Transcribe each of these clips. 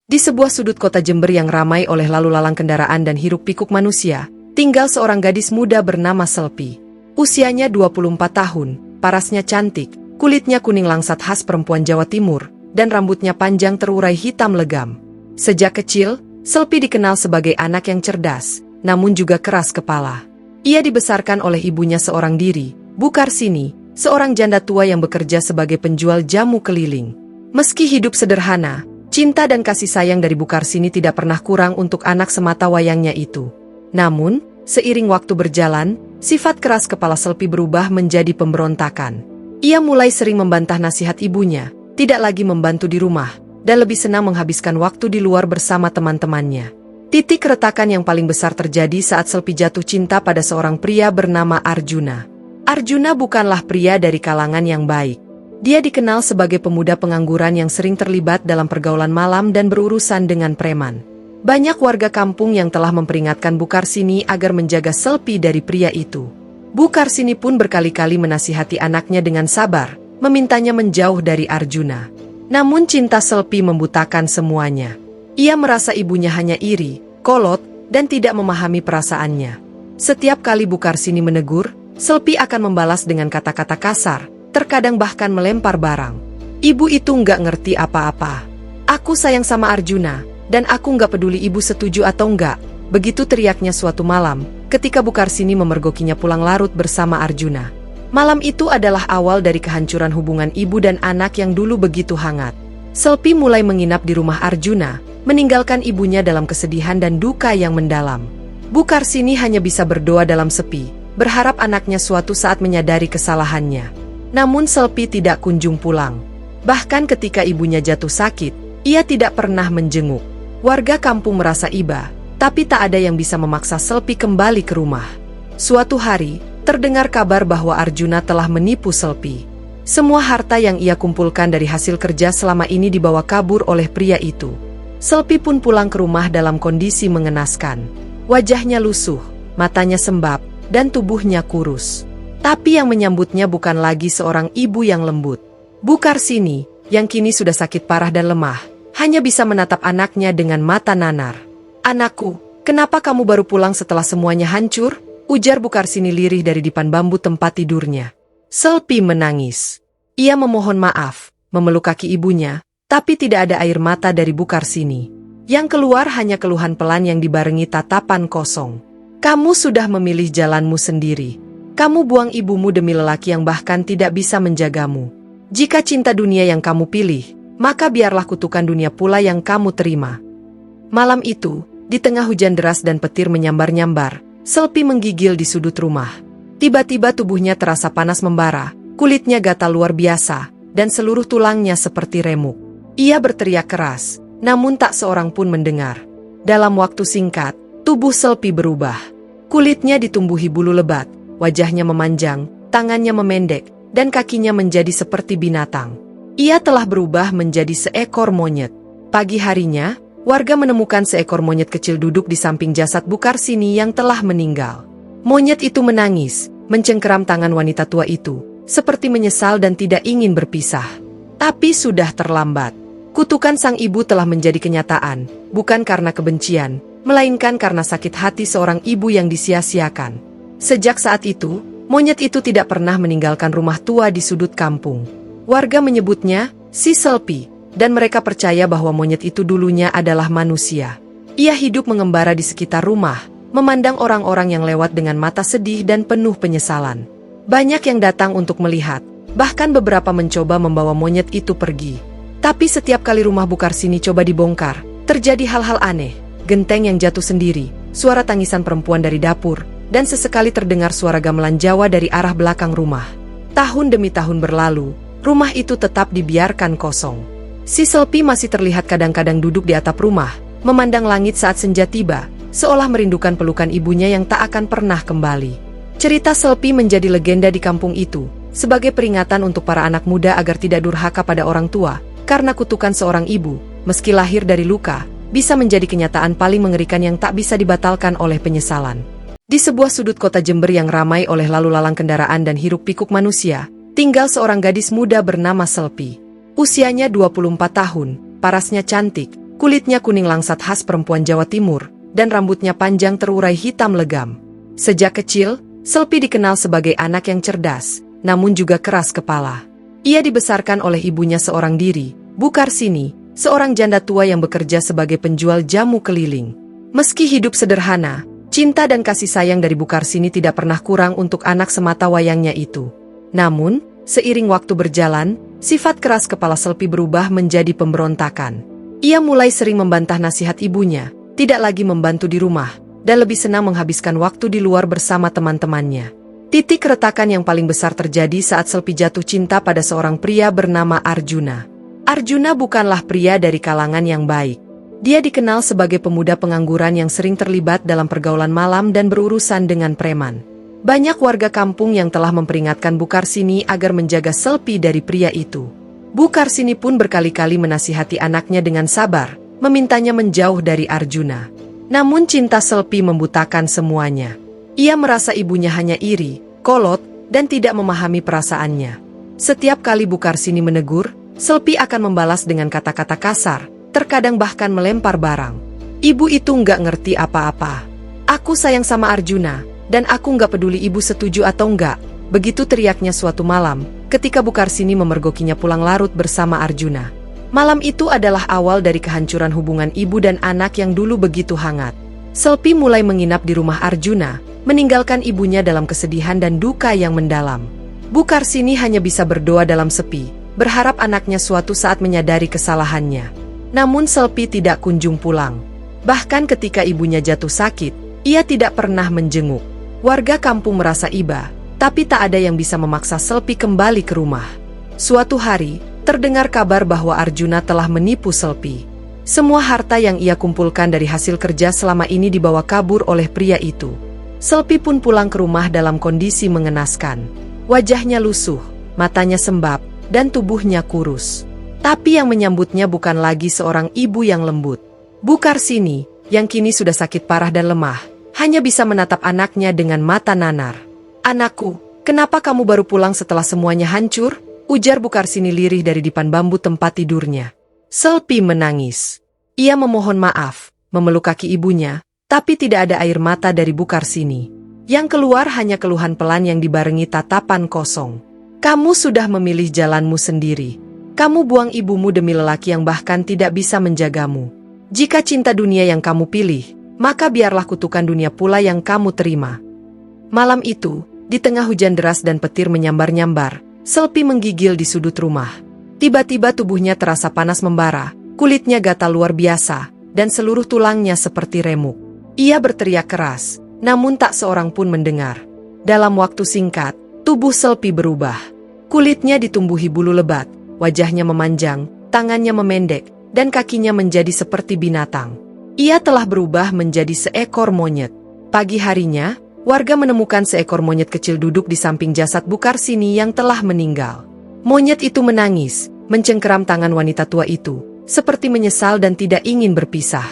Di sebuah sudut kota Jember yang ramai oleh lalu lalang kendaraan dan hiruk-pikuk manusia, tinggal seorang gadis muda bernama Selpi. Usianya 24 tahun, parasnya cantik, kulitnya kuning langsat khas perempuan Jawa Timur, dan rambutnya panjang terurai hitam legam. Sejak kecil, Selpi dikenal sebagai anak yang cerdas, namun juga keras kepala. Ia dibesarkan oleh ibunya seorang diri, Bu Karsini, seorang janda tua yang bekerja sebagai penjual jamu keliling. Meski hidup sederhana, cinta dan kasih sayang dari Bu Karsini tidak pernah kurang untuk anak semata wayangnya itu. Namun, seiring waktu berjalan, sifat keras kepala Selpi berubah menjadi pemberontakan. Ia mulai sering membantah nasihat ibunya, tidak lagi membantu di rumah, dan lebih senang menghabiskan waktu di luar bersama teman-temannya. Titik retakan yang paling besar terjadi saat Selpi jatuh cinta pada seorang pria bernama Arjuna. Arjuna bukanlah pria dari kalangan yang baik. Dia dikenal sebagai pemuda pengangguran yang sering terlibat dalam pergaulan malam dan berurusan dengan preman. Banyak warga kampung yang telah memperingatkan Bu Karsini agar menjaga Selpi dari pria itu. Bu Karsini pun berkali-kali menasihati anaknya dengan sabar, memintanya menjauh dari Arjuna. Namun cinta Selpi membutakan semuanya. Ia merasa ibunya hanya iri, kolot, dan tidak memahami perasaannya. Setiap kali Bu Karsini menegur, Selpi akan membalas dengan kata-kata kasar, terkadang bahkan melempar barang. Ibu itu nggak ngerti apa-apa. Aku sayang sama Arjuna, dan aku nggak peduli ibu setuju atau nggak. Begitu teriaknya suatu malam, ketika Bu Karsini memergokinya pulang larut bersama Arjuna. Malam itu adalah awal dari kehancuran hubungan ibu dan anak yang dulu begitu hangat. Selpi mulai menginap di rumah Arjuna, meninggalkan ibunya dalam kesedihan dan duka yang mendalam. Bu Karsini hanya bisa berdoa dalam sepi, berharap anaknya suatu saat menyadari kesalahannya. Namun Selpi tidak kunjung pulang. Bahkan ketika ibunya jatuh sakit, ia tidak pernah menjenguk. Warga kampung merasa iba, tapi tak ada yang bisa memaksa Selpi kembali ke rumah. Suatu hari, terdengar kabar bahwa Arjuna telah menipu Selpi. Semua harta yang ia kumpulkan dari hasil kerja selama ini dibawa kabur oleh pria itu. Selpi pun pulang ke rumah dalam kondisi mengenaskan. Wajahnya lusuh, matanya sembab, dan tubuhnya kurus. Tapi yang menyambutnya bukan lagi seorang ibu yang lembut. Bu Karsini, yang kini sudah sakit parah dan lemah, hanya bisa menatap anaknya dengan mata nanar. "Anakku, kenapa kamu baru pulang setelah semuanya hancur?" ujar Bu Karsini lirih dari dipan bambu tempat tidurnya. Selpi menangis. Ia memohon maaf, memeluk kaki ibunya, tapi tidak ada air mata dari Bu Karsini. Yang keluar hanya keluhan pelan yang dibarengi tatapan kosong. "Kamu sudah memilih jalanmu sendiri. Kamu buang ibumu demi lelaki yang bahkan tidak bisa menjagamu. Jika cinta dunia yang kamu pilih, maka biarlah kutukan dunia pula yang kamu terima." Malam itu, di tengah hujan deras dan petir menyambar-nyambar, Selpi menggigil di sudut rumah. Tiba-tiba tubuhnya terasa panas membara, kulitnya gatal luar biasa, dan seluruh tulangnya seperti remuk. Ia berteriak keras, namun tak seorang pun mendengar. Dalam waktu singkat, tubuh Selpi berubah. Kulitnya ditumbuhi bulu lebat, wajahnya memanjang, tangannya memendek, dan kakinya menjadi seperti binatang. Ia telah berubah menjadi seekor monyet. Pagi harinya, warga menemukan seekor monyet kecil duduk di samping jasad Bu Karsini yang telah meninggal. Monyet itu menangis, mencengkeram tangan wanita tua itu, seperti menyesal dan tidak ingin berpisah. Tapi sudah terlambat. Kutukan sang ibu telah menjadi kenyataan, bukan karena kebencian, melainkan karena sakit hati seorang ibu yang disia-siakan. Sejak saat itu, monyet itu tidak pernah meninggalkan rumah tua di sudut kampung. Warga menyebutnya si Selpi, dan mereka percaya bahwa monyet itu dulunya adalah manusia. Ia hidup mengembara di sekitar rumah, memandang orang-orang yang lewat dengan mata sedih dan penuh penyesalan. Banyak yang datang untuk melihat, bahkan beberapa mencoba membawa monyet itu pergi. Tapi setiap kali rumah Bu Karsini coba dibongkar, terjadi hal-hal aneh, genteng yang jatuh sendiri, suara tangisan perempuan dari dapur, dan sesekali terdengar suara gamelan Jawa dari arah belakang rumah. Tahun demi tahun berlalu, rumah itu tetap dibiarkan kosong. Si Selpi masih terlihat kadang-kadang duduk di atap rumah, memandang langit saat senja tiba, seolah merindukan pelukan ibunya yang tak akan pernah kembali. Cerita Selpi menjadi legenda di kampung itu, sebagai peringatan untuk para anak muda agar tidak durhaka pada orang tua, karena kutukan seorang ibu, meski lahir dari luka, bisa menjadi kenyataan paling mengerikan yang tak bisa dibatalkan oleh penyesalan. Di sebuah sudut kota Jember yang ramai oleh lalu lalang kendaraan dan hiruk-pikuk manusia, tinggal seorang gadis muda bernama Selpi. Usianya 24 tahun, parasnya cantik, kulitnya kuning langsat khas perempuan Jawa Timur, dan rambutnya panjang terurai hitam legam. Sejak kecil, Selpi dikenal sebagai anak yang cerdas, namun juga keras kepala. Ia dibesarkan oleh ibunya seorang diri, Bu Karsini, seorang janda tua yang bekerja sebagai penjual jamu keliling. Meski hidup sederhana, cinta dan kasih sayang dari Bu Karsini tidak pernah kurang untuk anak semata wayangnya itu. Namun, seiring waktu berjalan, sifat keras kepala Selpi berubah menjadi pemberontakan. Ia mulai sering membantah nasihat ibunya, tidak lagi membantu di rumah, dan lebih senang menghabiskan waktu di luar bersama teman-temannya. Titik retakan yang paling besar terjadi saat Selpi jatuh cinta pada seorang pria bernama Arjuna. Arjuna bukanlah pria dari kalangan yang baik. Dia dikenal sebagai pemuda pengangguran yang sering terlibat dalam pergaulan malam dan berurusan dengan preman. Banyak warga kampung yang telah memperingatkan Bu Karsini agar menjaga Selpi dari pria itu. Bu Karsini pun berkali-kali menasihati anaknya dengan sabar, memintanya menjauh dari Arjuna. Namun cinta Selpi membutakan semuanya. Ia merasa ibunya hanya iri, kolot, dan tidak memahami perasaannya. Setiap kali Bu Karsini menegur, Selpi akan membalas dengan kata-kata kasar, terkadang bahkan melempar barang. Ibu itu nggak ngerti apa-apa. Aku sayang sama Arjuna, dan aku nggak peduli ibu setuju atau nggak. Begitu teriaknya suatu malam, ketika Bu Karsini memergokinya pulang larut bersama Arjuna. Malam itu adalah awal dari kehancuran hubungan ibu dan anak yang dulu begitu hangat. Selpi mulai menginap di rumah Arjuna, meninggalkan ibunya dalam kesedihan dan duka yang mendalam. Bu Karsini hanya bisa berdoa dalam sepi, berharap anaknya suatu saat menyadari kesalahannya. Namun Selpi tidak kunjung pulang. Bahkan ketika ibunya jatuh sakit, ia tidak pernah menjenguk. Warga kampung merasa iba, tapi tak ada yang bisa memaksa Selpi kembali ke rumah. Suatu hari, terdengar kabar bahwa Arjuna telah menipu Selpi. Semua harta yang ia kumpulkan dari hasil kerja selama ini dibawa kabur oleh pria itu. Selpi pun pulang ke rumah dalam kondisi mengenaskan. Wajahnya lusuh, matanya sembab, dan tubuhnya kurus. Tapi yang menyambutnya bukan lagi seorang ibu yang lembut. Bu Karsini, yang kini sudah sakit parah dan lemah, hanya bisa menatap anaknya dengan mata nanar. "Anakku, kenapa kamu baru pulang setelah semuanya hancur?" ujar Bu Karsini lirih dari dipan bambu tempat tidurnya. Selpi menangis. Ia memohon maaf, memeluk kaki ibunya, tapi tidak ada air mata dari Bu Karsini. Yang keluar hanya keluhan pelan yang dibarengi tatapan kosong. "Kamu sudah memilih jalanmu sendiri. Kamu buang ibumu demi lelaki yang bahkan tidak bisa menjagamu. Jika cinta dunia yang kamu pilih, maka biarlah kutukan dunia pula yang kamu terima." Malam itu, di tengah hujan deras dan petir menyambar-nyambar, Selpi menggigil di sudut rumah. Tiba-tiba tubuhnya terasa panas membara, kulitnya gatal luar biasa, dan seluruh tulangnya seperti remuk. Ia berteriak keras, namun tak seorang pun mendengar. Dalam waktu singkat, tubuh Selpi berubah. Kulitnya ditumbuhi bulu lebat, wajahnya memanjang, tangannya memendek, dan kakinya menjadi seperti binatang. Ia telah berubah menjadi seekor monyet. Pagi harinya, warga menemukan seekor monyet kecil duduk di samping jasad Bu Karsini yang telah meninggal. Monyet itu menangis, mencengkeram tangan wanita tua itu, seperti menyesal dan tidak ingin berpisah.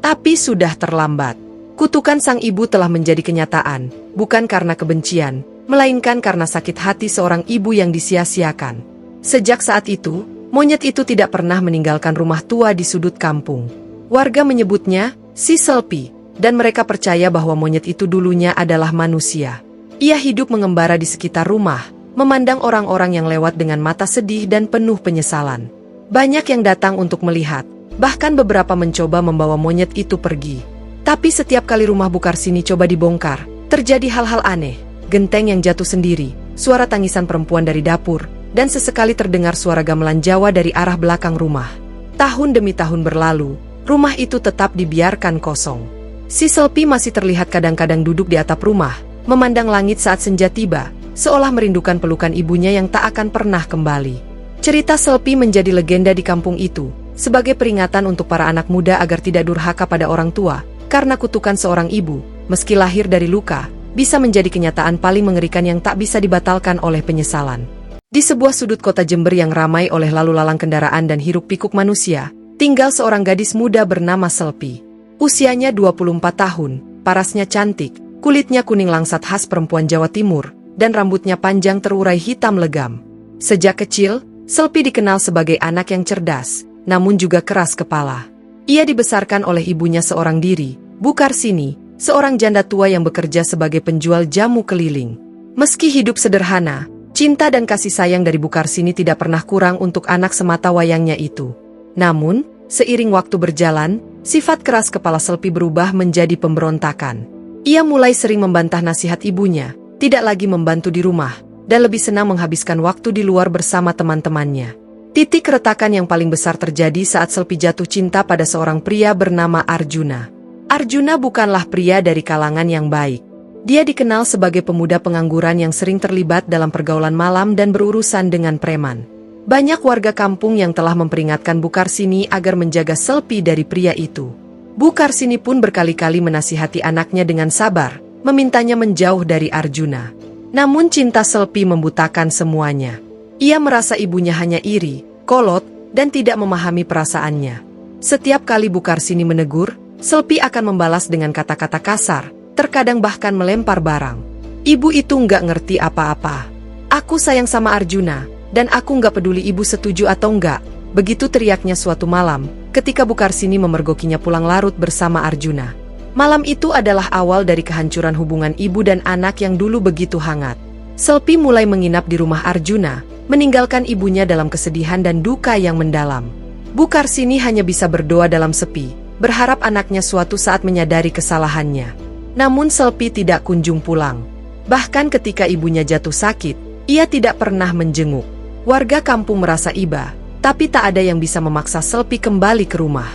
Tapi sudah terlambat. Kutukan sang ibu telah menjadi kenyataan, bukan karena kebencian, melainkan karena sakit hati seorang ibu yang disia-siakan. Sejak saat itu, monyet itu tidak pernah meninggalkan rumah tua di sudut kampung. Warga menyebutnya si Selpi, dan mereka percaya bahwa monyet itu dulunya adalah manusia. Ia hidup mengembara di sekitar rumah, memandang orang-orang yang lewat dengan mata sedih dan penuh penyesalan. Banyak yang datang untuk melihat, bahkan beberapa mencoba membawa monyet itu pergi. Tapi setiap kali rumah Bu Karsini coba dibongkar, terjadi hal-hal aneh, genteng yang jatuh sendiri, suara tangisan perempuan dari dapur, dan sesekali terdengar suara gamelan Jawa dari arah belakang rumah. Tahun demi tahun berlalu, rumah itu tetap dibiarkan kosong. Si Selpi masih terlihat kadang-kadang duduk di atap rumah, memandang langit saat senja tiba, seolah merindukan pelukan ibunya yang tak akan pernah kembali. Cerita Selpi menjadi legenda di kampung itu, sebagai peringatan untuk para anak muda agar tidak durhaka pada orang tua, karena kutukan seorang ibu, meski lahir dari luka, bisa menjadi kenyataan paling mengerikan yang tak bisa dibatalkan oleh penyesalan. Di sebuah sudut kota Jember yang ramai oleh lalu lalang kendaraan dan hiruk-pikuk manusia, tinggal seorang gadis muda bernama Selpi. Usianya 24 tahun, parasnya cantik, kulitnya kuning langsat khas perempuan Jawa Timur, dan rambutnya panjang terurai hitam legam. Sejak kecil, Selpi dikenal sebagai anak yang cerdas, namun juga keras kepala. Ia dibesarkan oleh ibunya seorang diri, Bu Karsini, seorang janda tua yang bekerja sebagai penjual jamu keliling. Meski hidup sederhana, cinta dan kasih sayang dari Bu Karsini tidak pernah kurang untuk anak semata wayangnya itu. Namun, seiring waktu berjalan, sifat keras kepala Selpi berubah menjadi pemberontakan. Ia mulai sering membantah nasihat ibunya, tidak lagi membantu di rumah, dan lebih senang menghabiskan waktu di luar bersama teman-temannya. Titik retakan yang paling besar terjadi saat Selpi jatuh cinta pada seorang pria bernama Arjuna. Arjuna bukanlah pria dari kalangan yang baik. Dia dikenal sebagai pemuda pengangguran yang sering terlibat dalam pergaulan malam dan berurusan dengan preman. Banyak warga kampung yang telah memperingatkan Bu Karsini agar menjaga Selpi dari pria itu. Bu Karsini pun berkali-kali menasihati anaknya dengan sabar, memintanya menjauh dari Arjuna. Namun cinta Selpi membutakan semuanya. Ia merasa ibunya hanya iri, kolot, dan tidak memahami perasaannya. Setiap kali Bu Karsini menegur, Selpi akan membalas dengan kata-kata kasar, terkadang bahkan melempar barang. Ibu itu nggak ngerti apa-apa. Aku sayang sama Arjuna, dan aku nggak peduli ibu setuju atau enggak. Begitu teriaknya suatu malam, ketika Bu Karsini memergokinya pulang larut bersama Arjuna. Malam itu adalah awal dari kehancuran hubungan ibu dan anak yang dulu begitu hangat. Selpi mulai menginap di rumah Arjuna, meninggalkan ibunya dalam kesedihan dan duka yang mendalam. Bu Karsini hanya bisa berdoa dalam sepi, berharap anaknya suatu saat menyadari kesalahannya. Namun Selpi tidak kunjung pulang. Bahkan ketika ibunya jatuh sakit, ia tidak pernah menjenguk. Warga kampung merasa iba, tapi tak ada yang bisa memaksa Selpi kembali ke rumah.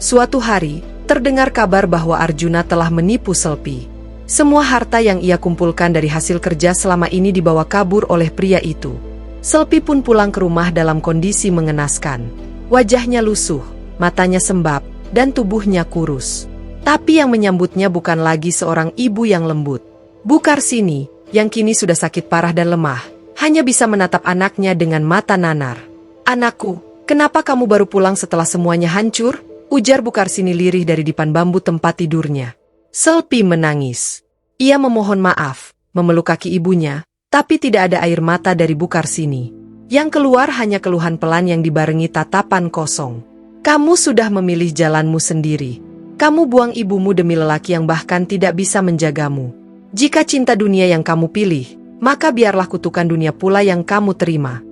Suatu hari, terdengar kabar bahwa Arjuna telah menipu Selpi. Semua harta yang ia kumpulkan dari hasil kerja selama ini dibawa kabur oleh pria itu. Selpi pun pulang ke rumah dalam kondisi mengenaskan. Wajahnya lusuh, matanya sembab, dan tubuhnya kurus. Tapi yang menyambutnya bukan lagi seorang ibu yang lembut. Bu Karsini, yang kini sudah sakit parah dan lemah, hanya bisa menatap anaknya dengan mata nanar. "Anakku, kenapa kamu baru pulang setelah semuanya hancur?" ujar Bu Karsini lirih dari dipan bambu tempat tidurnya. Selpi menangis. Ia memohon maaf, memeluk kaki ibunya, tapi tidak ada air mata dari Bu Karsini. Yang keluar hanya keluhan pelan yang dibarengi tatapan kosong. "Kamu sudah memilih jalanmu sendiri. Kamu buang ibumu demi lelaki yang bahkan tidak bisa menjagamu. Jika cinta dunia yang kamu pilih, maka biarlah kutukan dunia pula yang kamu terima."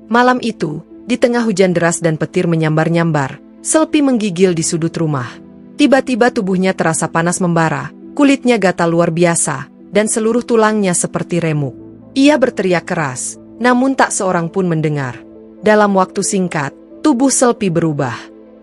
Malam itu, di tengah hujan deras dan petir menyambar-nyambar, Selpi menggigil di sudut rumah. Tiba-tiba tubuhnya terasa panas membara, kulitnya gatal luar biasa, dan seluruh tulangnya seperti remuk. Ia berteriak keras, namun tak seorang pun mendengar. Dalam waktu singkat, tubuh Selpi berubah.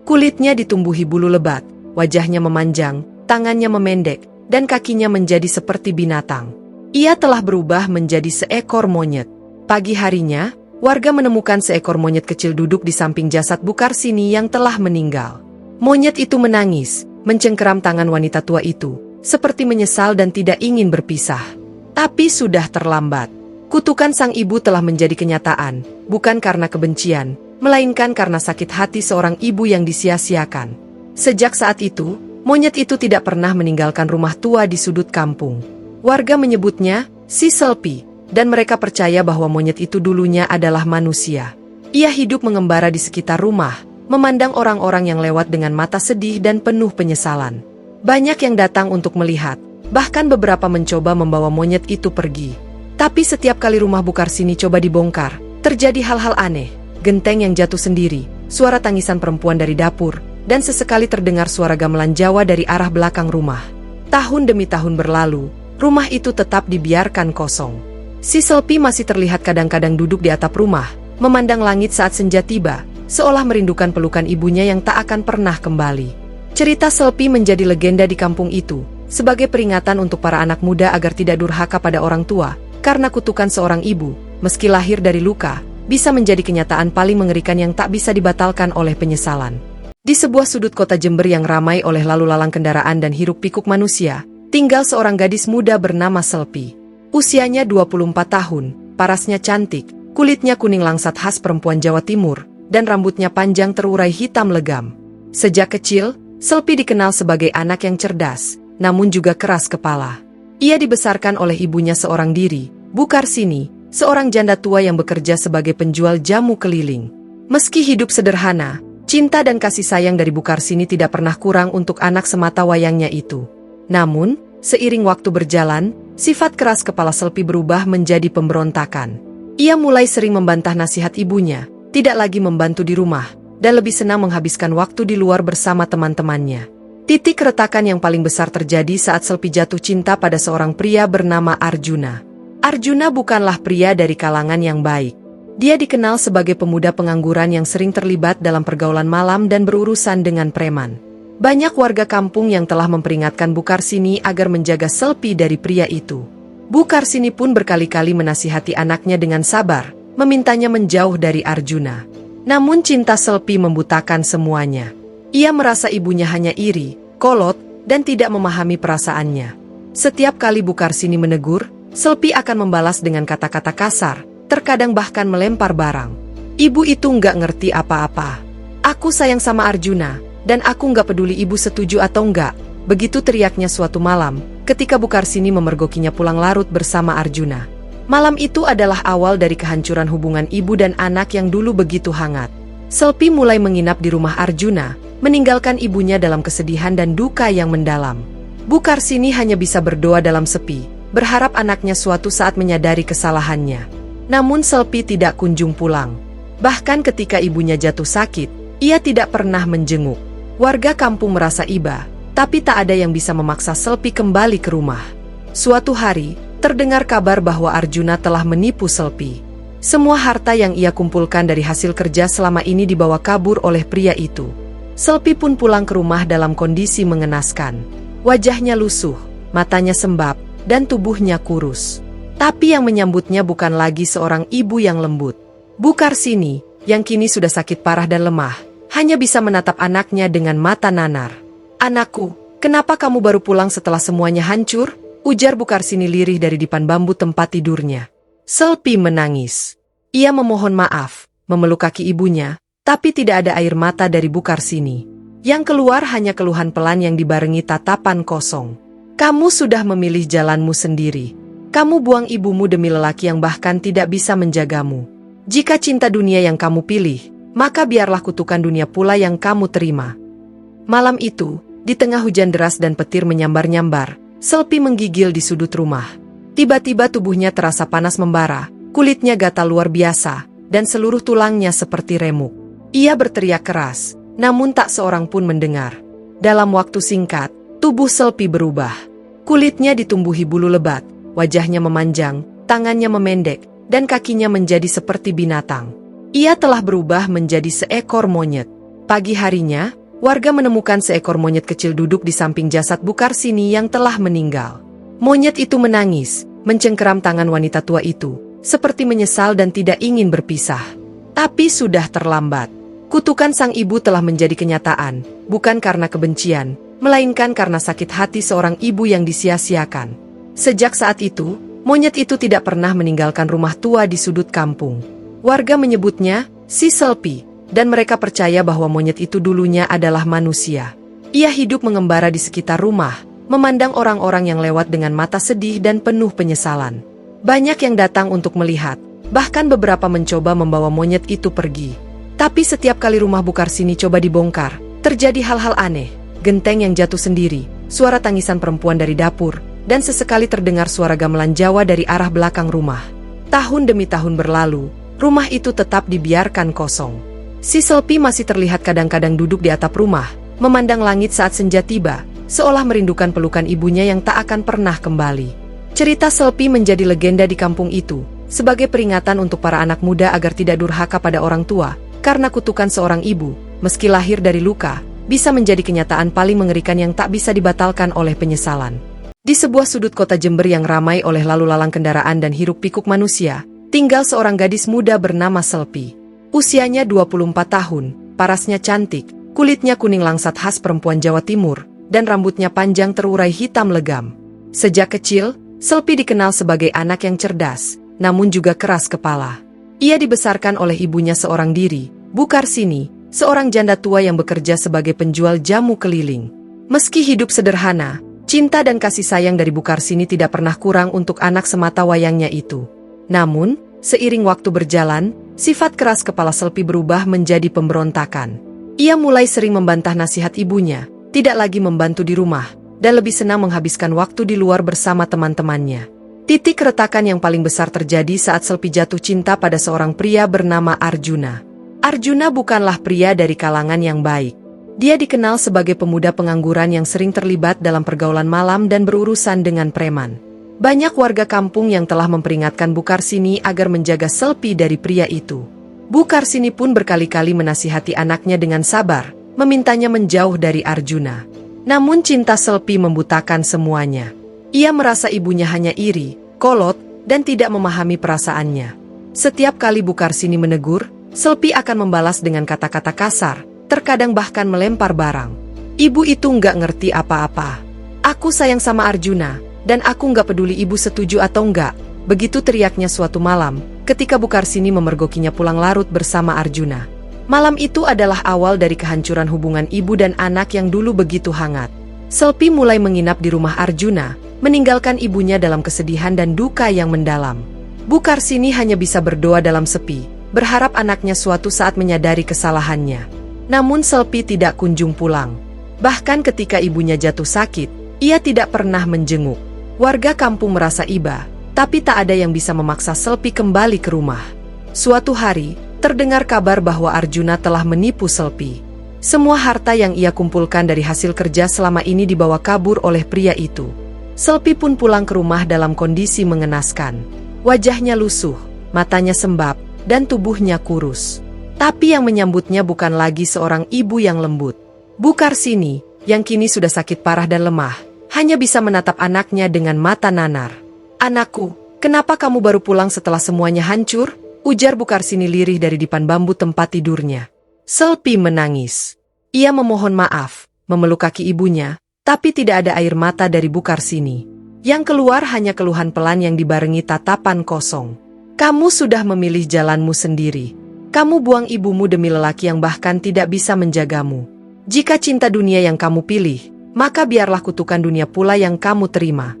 Kulitnya ditumbuhi bulu lebat, wajahnya memanjang, tangannya memendek, dan kakinya menjadi seperti binatang. Ia telah berubah menjadi seekor monyet. Pagi harinya, warga menemukan seekor monyet kecil duduk di samping jasad Bu Karsini yang telah meninggal. Monyet itu menangis, mencengkeram tangan wanita tua itu, seperti menyesal dan tidak ingin berpisah. Tapi sudah terlambat. Kutukan sang ibu telah menjadi kenyataan, bukan karena kebencian, melainkan karena sakit hati seorang ibu yang disia-siakan. Sejak saat itu, monyet itu tidak pernah meninggalkan rumah tua di sudut kampung. Warga menyebutnya si Selpi, dan mereka percaya bahwa monyet itu dulunya adalah manusia. Ia hidup mengembara di sekitar rumah, memandang orang-orang yang lewat dengan mata sedih dan penuh penyesalan. Banyak yang datang untuk melihat, bahkan beberapa mencoba membawa monyet itu pergi. Tapi setiap kali rumah Bu Karsini coba dibongkar, terjadi hal-hal aneh, genteng yang jatuh sendiri, suara tangisan perempuan dari dapur, dan sesekali terdengar suara gamelan Jawa dari arah belakang rumah. Tahun demi tahun berlalu, rumah itu tetap dibiarkan kosong. Si Selpi masih terlihat kadang-kadang duduk di atap rumah, memandang langit saat senja tiba, seolah merindukan pelukan ibunya yang tak akan pernah kembali. Cerita Selpi menjadi legenda di kampung itu, sebagai peringatan untuk para anak muda agar tidak durhaka pada orang tua, karena kutukan seorang ibu, meski lahir dari luka, bisa menjadi kenyataan paling mengerikan yang tak bisa dibatalkan oleh penyesalan. Di sebuah sudut kota Jember yang ramai oleh lalu lalang kendaraan dan hiruk-pikuk manusia, tinggal seorang gadis muda bernama Selpi. Usianya 24 tahun, parasnya cantik, kulitnya kuning langsat khas perempuan Jawa Timur, dan rambutnya panjang terurai hitam legam. Sejak kecil, Selpi dikenal sebagai anak yang cerdas, namun juga keras kepala. Ia dibesarkan oleh ibunya seorang diri, Bu Karsini, seorang janda tua yang bekerja sebagai penjual jamu keliling. Meski hidup sederhana, Cinta dan kasih sayang dari Bu Karsini tidak pernah kurang untuk anak semata wayangnya itu. Namun, seiring waktu berjalan, sifat keras kepala Selpi berubah menjadi pemberontakan. Ia mulai sering membantah nasihat ibunya, tidak lagi membantu di rumah, dan lebih senang menghabiskan waktu di luar bersama teman-temannya. Titik retakan yang paling besar terjadi saat Selpi jatuh cinta pada seorang pria bernama Arjuna. Arjuna bukanlah pria dari kalangan yang baik. Dia dikenal sebagai pemuda pengangguran yang sering terlibat dalam pergaulan malam dan berurusan dengan preman. Banyak warga kampung yang telah memperingatkan Bu Karsini agar menjaga Selpi dari pria itu. Bu Karsini pun berkali-kali menasihati anaknya dengan sabar, memintanya menjauh dari Arjuna. Namun cinta Selpi membutakan semuanya. Ia merasa ibunya hanya iri, kolot, dan tidak memahami perasaannya. Setiap kali Bu Karsini menegur, Selpi akan membalas dengan kata-kata kasar, terkadang bahkan melempar barang. Ibu itu nggak ngerti apa-apa. Aku sayang sama Arjuna, dan aku nggak peduli ibu setuju atau nggak. Begitu teriaknya suatu malam, ketika Bu Karsini memergokinya pulang larut bersama Arjuna. Malam itu adalah awal dari kehancuran hubungan ibu dan anak yang dulu begitu hangat. Selpi mulai menginap di rumah Arjuna, meninggalkan ibunya dalam kesedihan dan duka yang mendalam. Bu Karsini hanya bisa berdoa dalam sepi, berharap anaknya suatu saat menyadari kesalahannya. Namun Selpi tidak kunjung pulang. Bahkan ketika ibunya jatuh sakit, ia tidak pernah menjenguk. Warga kampung merasa iba, tapi tak ada yang bisa memaksa Selpi kembali ke rumah. Suatu hari, terdengar kabar bahwa Arjuna telah menipu Selpi. Semua harta yang ia kumpulkan dari hasil kerja selama ini dibawa kabur oleh pria itu. Selpi pun pulang ke rumah dalam kondisi mengenaskan. Wajahnya lusuh, matanya sembab, dan tubuhnya kurus. Tapi yang menyambutnya bukan lagi seorang ibu yang lembut. Bu Karsini, yang kini sudah sakit parah dan lemah, hanya bisa menatap anaknya dengan mata nanar. "Anakku, kenapa kamu baru pulang setelah semuanya hancur?" ujar Bu Karsini lirih dari dipan bambu tempat tidurnya. Selpi menangis. Ia memohon maaf, memeluk kaki ibunya, tapi tidak ada air mata dari Bu Karsini. Yang keluar hanya keluhan pelan yang dibarengi tatapan kosong. "Kamu sudah memilih jalanmu sendiri. Kamu buang ibumu demi lelaki yang bahkan tidak bisa menjagamu. Jika cinta dunia yang kamu pilih, maka biarlah kutukan dunia pula yang kamu terima." Malam itu, di tengah hujan deras dan petir menyambar-nyambar, Selpi menggigil di sudut rumah. Tiba-tiba tubuhnya terasa panas membara, kulitnya gatal luar biasa, dan seluruh tulangnya seperti remuk. Ia berteriak keras, namun tak seorang pun mendengar. Dalam waktu singkat, tubuh Selpi berubah. Kulitnya ditumbuhi bulu lebat, wajahnya memanjang, tangannya memendek, dan kakinya menjadi seperti binatang. Ia telah berubah menjadi seekor monyet. Pagi harinya, warga menemukan seekor monyet kecil duduk di samping jasad Bu Karsini yang telah meninggal. Monyet itu menangis, mencengkeram tangan wanita tua itu, seperti menyesal dan tidak ingin berpisah. Tapi sudah terlambat. Kutukan sang ibu telah menjadi kenyataan, bukan karena kebencian, melainkan karena sakit hati seorang ibu yang disia-siakan. Sejak saat itu, monyet itu tidak pernah meninggalkan rumah tua di sudut kampung. Warga menyebutnya si Selpi, dan mereka percaya bahwa monyet itu dulunya adalah manusia. Ia hidup mengembara di sekitar rumah, memandang orang-orang yang lewat dengan mata sedih dan penuh penyesalan. Banyak yang datang untuk melihat, bahkan beberapa mencoba membawa monyet itu pergi. Tapi setiap kali rumah Bu Karsini coba dibongkar, terjadi hal-hal aneh, genteng yang jatuh sendiri, suara tangisan perempuan dari dapur, dan sesekali terdengar suara gamelan Jawa dari arah belakang rumah. Tahun demi tahun berlalu, rumah itu tetap dibiarkan kosong. Si Selpi masih terlihat kadang-kadang duduk di atap rumah, memandang langit saat senja tiba, seolah merindukan pelukan ibunya yang tak akan pernah kembali. Cerita Selpi menjadi legenda di kampung itu, sebagai peringatan untuk para anak muda agar tidak durhaka pada orang tua, karena kutukan seorang ibu, meski lahir dari luka, bisa menjadi kenyataan paling mengerikan yang tak bisa dibatalkan oleh penyesalan. Di sebuah sudut kota Jember yang ramai oleh lalu lalang kendaraan dan hiruk-pikuk manusia, tinggal seorang gadis muda bernama Selpi. Usianya 24 tahun, parasnya cantik, kulitnya kuning langsat khas perempuan Jawa Timur, dan rambutnya panjang terurai hitam legam. Sejak kecil, Selpi dikenal sebagai anak yang cerdas, namun juga keras kepala. Ia dibesarkan oleh ibunya seorang diri, Bu Karsini, seorang janda tua yang bekerja sebagai penjual jamu keliling. Meski hidup sederhana, cinta dan kasih sayang dari Bu Karsini tidak pernah kurang untuk anak semata wayangnya itu. Namun, seiring waktu berjalan, sifat keras kepala Selpi berubah menjadi pemberontakan. Ia mulai sering membantah nasihat ibunya, tidak lagi membantu di rumah, dan lebih senang menghabiskan waktu di luar bersama teman-temannya. Titik retakan yang paling besar terjadi saat Selpi jatuh cinta pada seorang pria bernama Arjuna. Arjuna bukanlah pria dari kalangan yang baik. Dia dikenal sebagai pemuda pengangguran yang sering terlibat dalam pergaulan malam dan berurusan dengan preman. Banyak warga kampung yang telah memperingatkan Bu Karsini agar menjaga Selpi dari pria itu. Bu Karsini pun berkali-kali menasihati anaknya dengan sabar, memintanya menjauh dari Arjuna. Namun cinta Selpi membutakan semuanya. Ia merasa ibunya hanya iri, kolot, dan tidak memahami perasaannya. Setiap kali Bu Karsini menegur, Selpi akan membalas dengan kata-kata kasar, terkadang bahkan melempar barang. Ibu itu nggak ngerti apa-apa. Aku sayang sama Arjuna, dan aku nggak peduli ibu setuju atau nggak. Begitu teriaknya suatu malam, ketika Bu Karsini memergokinya pulang larut bersama Arjuna. Malam itu adalah awal dari kehancuran hubungan ibu dan anak yang dulu begitu hangat. Selpi mulai menginap di rumah Arjuna, meninggalkan ibunya dalam kesedihan dan duka yang mendalam. Bu Karsini hanya bisa berdoa dalam sepi, berharap anaknya suatu saat menyadari kesalahannya. Namun Selpi tidak kunjung pulang. Bahkan ketika ibunya jatuh sakit, ia tidak pernah menjenguk. Warga kampung merasa iba, tapi tak ada yang bisa memaksa Selpi kembali ke rumah. Suatu hari, terdengar kabar bahwa Arjuna telah menipu Selpi. Semua harta yang ia kumpulkan dari hasil kerja selama ini dibawa kabur oleh pria itu. Selpi pun pulang ke rumah dalam kondisi mengenaskan. Wajahnya lusuh, matanya sembab, dan tubuhnya kurus. Tapi yang menyambutnya bukan lagi seorang ibu yang lembut. Bu Karsini, yang kini sudah sakit parah dan lemah, hanya bisa menatap anaknya dengan mata nanar. "Anakku, kenapa kamu baru pulang setelah semuanya hancur?" ujar Bu Karsini lirih dari dipan bambu tempat tidurnya. Selpi menangis. Ia memohon maaf, memeluk kaki ibunya, tapi tidak ada air mata dari Bu Karsini. Yang keluar hanya keluhan pelan yang dibarengi tatapan kosong. "Kamu sudah memilih jalanmu sendiri. Kamu buang ibumu demi lelaki yang bahkan tidak bisa menjagamu. Jika cinta dunia yang kamu pilih, maka biarlah kutukan dunia pula yang kamu terima."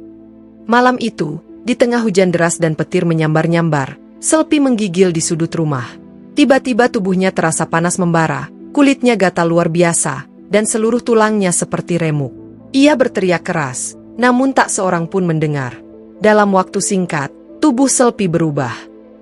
Malam itu, di tengah hujan deras dan petir menyambar-nyambar, Selpi menggigil di sudut rumah. Tiba-tiba tubuhnya terasa panas membara, kulitnya gatal luar biasa, dan seluruh tulangnya seperti remuk. Ia berteriak keras, namun tak seorang pun mendengar. Dalam waktu singkat, tubuh Selpi berubah.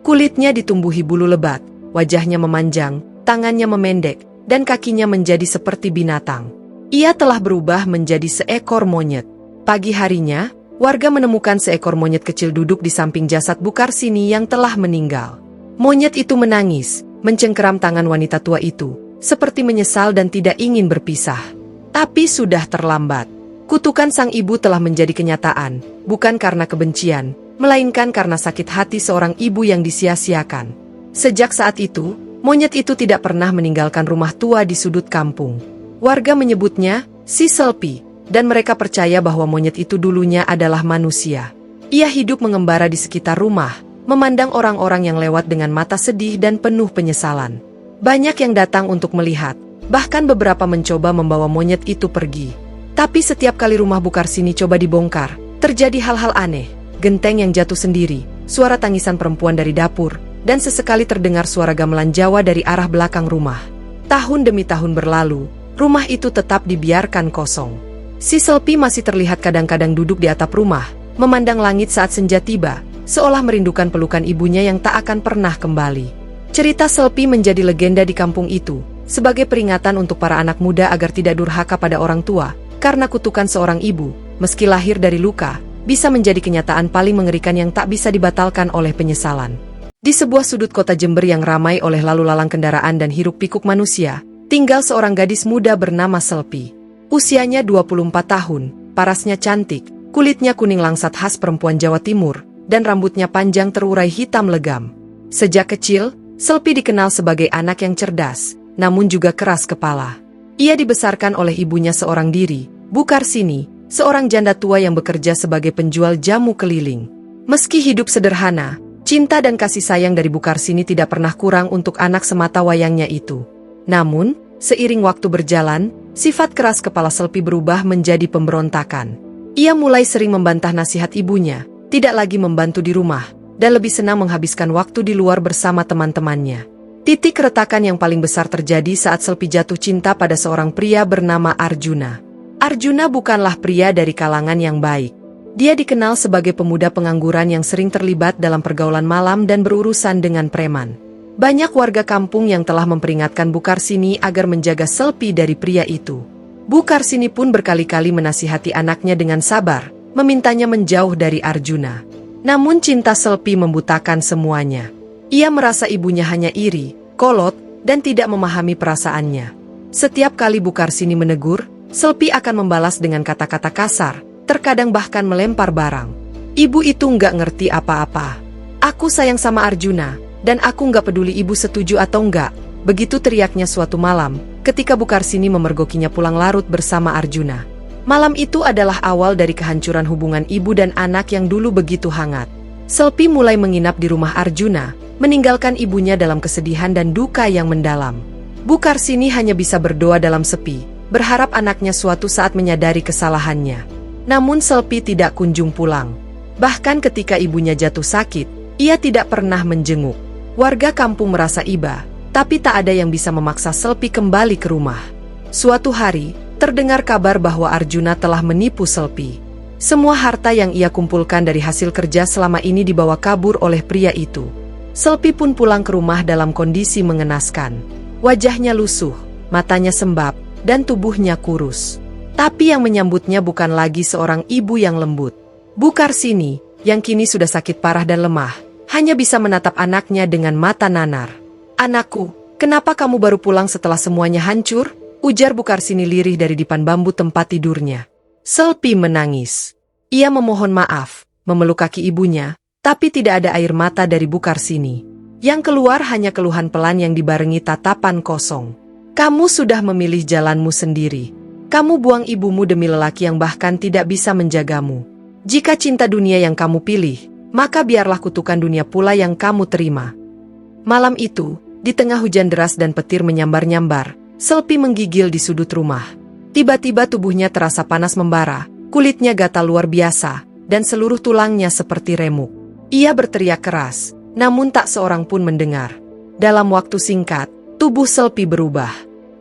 Kulitnya ditumbuhi bulu lebat, wajahnya memanjang, tangannya memendek, dan kakinya menjadi seperti binatang. Ia telah berubah menjadi seekor monyet. Pagi harinya, warga menemukan seekor monyet kecil duduk di samping jasad Bu Karsini yang telah meninggal. Monyet itu menangis, mencengkeram tangan wanita tua itu, seperti menyesal dan tidak ingin berpisah. Tapi sudah terlambat. Kutukan sang ibu telah menjadi kenyataan, bukan karena kebencian, melainkan karena sakit hati seorang ibu yang disia-siakan. Sejak saat itu, monyet itu tidak pernah meninggalkan rumah tua di sudut kampung. Warga menyebutnya si Selpi, dan mereka percaya bahwa monyet itu dulunya adalah manusia. Ia hidup mengembara di sekitar rumah, memandang orang-orang yang lewat dengan mata sedih dan penuh penyesalan. Banyak yang datang untuk melihat, bahkan beberapa mencoba membawa monyet itu pergi. Tapi setiap kali rumah Bu Karsini coba dibongkar, terjadi hal-hal aneh, genteng yang jatuh sendiri, suara tangisan perempuan dari dapur, dan sesekali terdengar suara gamelan Jawa dari arah belakang rumah. Tahun demi tahun berlalu, rumah itu tetap dibiarkan kosong. Si Selpi masih terlihat kadang-kadang duduk di atap rumah, memandang langit saat senja tiba, seolah merindukan pelukan ibunya yang tak akan pernah kembali. Cerita Selpi menjadi legenda di kampung itu, sebagai peringatan untuk para anak muda agar tidak durhaka pada orang tua, karena kutukan seorang ibu, meski lahir dari luka, bisa menjadi kenyataan paling mengerikan yang tak bisa dibatalkan oleh penyesalan. Di sebuah sudut kota Jember yang ramai oleh lalu lalang kendaraan dan hiruk-pikuk manusia, tinggal seorang gadis muda bernama Selpi. Usianya 24 tahun, parasnya cantik, kulitnya kuning langsat khas perempuan Jawa Timur, dan rambutnya panjang terurai hitam legam. Sejak kecil, Selpi dikenal sebagai anak yang cerdas, namun juga keras kepala. Ia dibesarkan oleh ibunya seorang diri, Bu Karsini, seorang janda tua yang bekerja sebagai penjual jamu keliling. Meski hidup sederhana, cinta dan kasih sayang dari Bu Karsini tidak pernah kurang untuk anak semata wayangnya itu. Namun, seiring waktu berjalan, sifat keras kepala Selpi berubah menjadi pemberontakan. Ia mulai sering membantah nasihat ibunya, tidak lagi membantu di rumah, dan lebih senang menghabiskan waktu di luar bersama teman-temannya. Titik keretakan yang paling besar terjadi saat Selpi jatuh cinta pada seorang pria bernama Arjuna. Arjuna bukanlah pria dari kalangan yang baik. Dia dikenal sebagai pemuda pengangguran yang sering terlibat dalam pergaulan malam dan berurusan dengan preman. Banyak warga kampung yang telah memperingatkan Bu Karsini agar menjaga Selpi dari pria itu. Bu Karsini pun berkali-kali menasihati anaknya dengan sabar, memintanya menjauh dari Arjuna. Namun cinta Selpi membutakan semuanya. Ia merasa ibunya hanya iri, kolot, dan tidak memahami perasaannya. Setiap kali Bu Karsini menegur, Selpi akan membalas dengan kata-kata kasar, terkadang bahkan melempar barang. Ibu itu nggak ngerti apa-apa. Aku sayang sama Arjuna, dan aku nggak peduli ibu setuju atau enggak. Begitu teriaknya suatu malam, ketika Bu Karsini memergokinya pulang larut bersama Arjuna. Malam itu adalah awal dari kehancuran hubungan ibu dan anak yang dulu begitu hangat. Selpi mulai menginap di rumah Arjuna, meninggalkan ibunya dalam kesedihan dan duka yang mendalam. Bu Karsini hanya bisa berdoa dalam sepi, berharap anaknya suatu saat menyadari kesalahannya. Namun Selpi tidak kunjung pulang. Bahkan ketika ibunya jatuh sakit, ia tidak pernah menjenguk. Warga kampung merasa iba, tapi tak ada yang bisa memaksa Selpi kembali ke rumah. Suatu hari, terdengar kabar bahwa Arjuna telah menipu Selpi. Semua harta yang ia kumpulkan dari hasil kerja selama ini dibawa kabur oleh pria itu. Selpi pun pulang ke rumah dalam kondisi mengenaskan. Wajahnya lusuh, matanya sembab, dan tubuhnya kurus. Tapi yang menyambutnya bukan lagi seorang ibu yang lembut. Bu Karsini, yang kini sudah sakit parah dan lemah, hanya bisa menatap anaknya dengan mata nanar. "Anakku, kenapa kamu baru pulang setelah semuanya hancur?" ujar Bu Karsini lirih dari dipan bambu tempat tidurnya. Selpi menangis. Ia memohon maaf, memeluk kaki ibunya, tapi tidak ada air mata dari Bu Karsini. Yang keluar hanya keluhan pelan yang dibarengi tatapan kosong. "Kamu sudah memilih jalanmu sendiri. Kamu buang ibumu demi lelaki yang bahkan tidak bisa menjagamu. Jika cinta dunia yang kamu pilih, maka biarlah kutukan dunia pula yang kamu terima." Malam itu, di tengah hujan deras dan petir menyambar-nyambar, Selpi menggigil di sudut rumah. Tiba-tiba tubuhnya terasa panas membara, kulitnya gatal luar biasa, dan seluruh tulangnya seperti remuk. Ia berteriak keras, namun tak seorang pun mendengar. Dalam waktu singkat, tubuh Selpi berubah.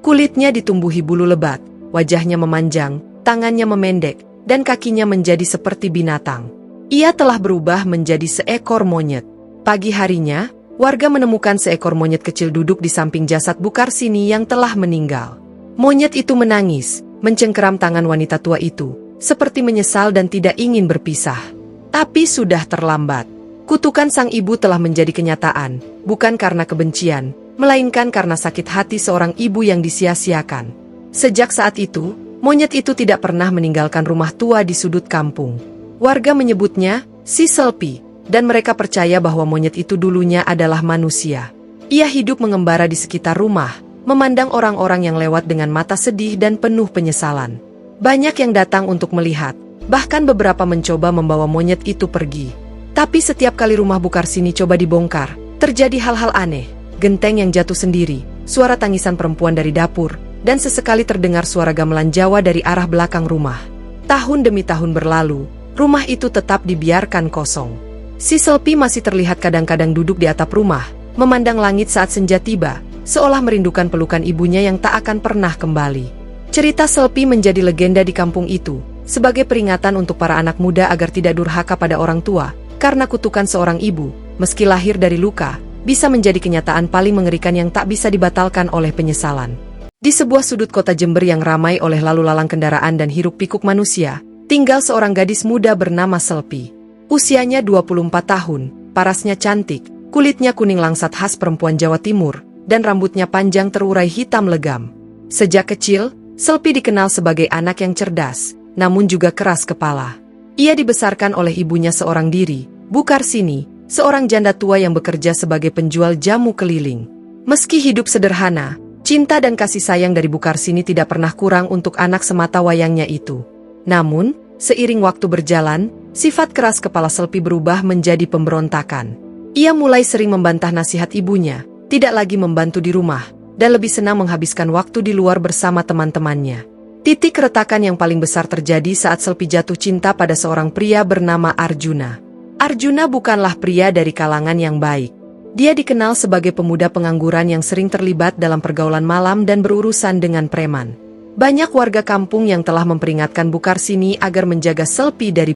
Kulitnya ditumbuhi bulu lebat, wajahnya memanjang, tangannya memendek, dan kakinya menjadi seperti binatang. Ia telah berubah menjadi seekor monyet. Pagi harinya, warga menemukan seekor monyet kecil duduk di samping jasad Bu Karsini yang telah meninggal. Monyet itu menangis, mencengkeram tangan wanita tua itu, seperti menyesal dan tidak ingin berpisah. Tapi sudah terlambat. Kutukan sang ibu telah menjadi kenyataan, bukan karena kebencian, melainkan karena sakit hati seorang ibu yang disia-siakan. Sejak saat itu, monyet itu tidak pernah meninggalkan rumah tua di sudut kampung. Warga menyebutnya si Selpi, dan mereka percaya bahwa monyet itu dulunya adalah manusia. Ia hidup mengembara di sekitar rumah, memandang orang-orang yang lewat dengan mata sedih dan penuh penyesalan. Banyak yang datang untuk melihat, bahkan beberapa mencoba membawa monyet itu pergi. Tapi setiap kali rumah Bu Karsini coba dibongkar, terjadi hal-hal aneh, genteng yang jatuh sendiri, suara tangisan perempuan dari dapur, dan sesekali terdengar suara gamelan Jawa dari arah belakang rumah. Tahun demi tahun berlalu, rumah itu tetap dibiarkan kosong. Si Selpi masih terlihat kadang-kadang duduk di atap rumah, memandang langit saat senja tiba, seolah merindukan pelukan ibunya yang tak akan pernah kembali. Cerita Selpi menjadi legenda di kampung itu, sebagai peringatan untuk para anak muda agar tidak durhaka pada orang tua, karena kutukan seorang ibu, meski lahir dari luka, bisa menjadi kenyataan paling mengerikan yang tak bisa dibatalkan oleh penyesalan. Di sebuah sudut kota Jember yang ramai oleh lalu lalang kendaraan dan hiruk-pikuk manusia, tinggal seorang gadis muda bernama Selpi. Usianya 24 tahun, parasnya cantik, kulitnya kuning langsat khas perempuan Jawa Timur, dan rambutnya panjang terurai hitam legam. Sejak kecil, Selpi dikenal sebagai anak yang cerdas, namun juga keras kepala. Ia dibesarkan oleh ibunya seorang diri, Bu Karsini, seorang janda tua yang bekerja sebagai penjual jamu keliling. Meski hidup sederhana, cinta dan kasih sayang dari Bu Karsini tidak pernah kurang untuk anak semata wayangnya itu. Namun, seiring waktu berjalan, sifat keras kepala Selpi berubah menjadi pemberontakan. Ia mulai sering membantah nasihat ibunya, tidak lagi membantu di rumah, dan lebih senang menghabiskan waktu di luar bersama teman-temannya. Titik keretakan yang paling besar terjadi saat Selpi jatuh cinta pada seorang pria bernama Arjuna. Arjuna bukanlah pria dari kalangan yang baik. Dia dikenal sebagai pemuda pengangguran yang sering terlibat dalam pergaulan malam dan berurusan dengan preman. Banyak warga kampung yang telah memperingatkan Bukarsini agar menjaga Selpi dari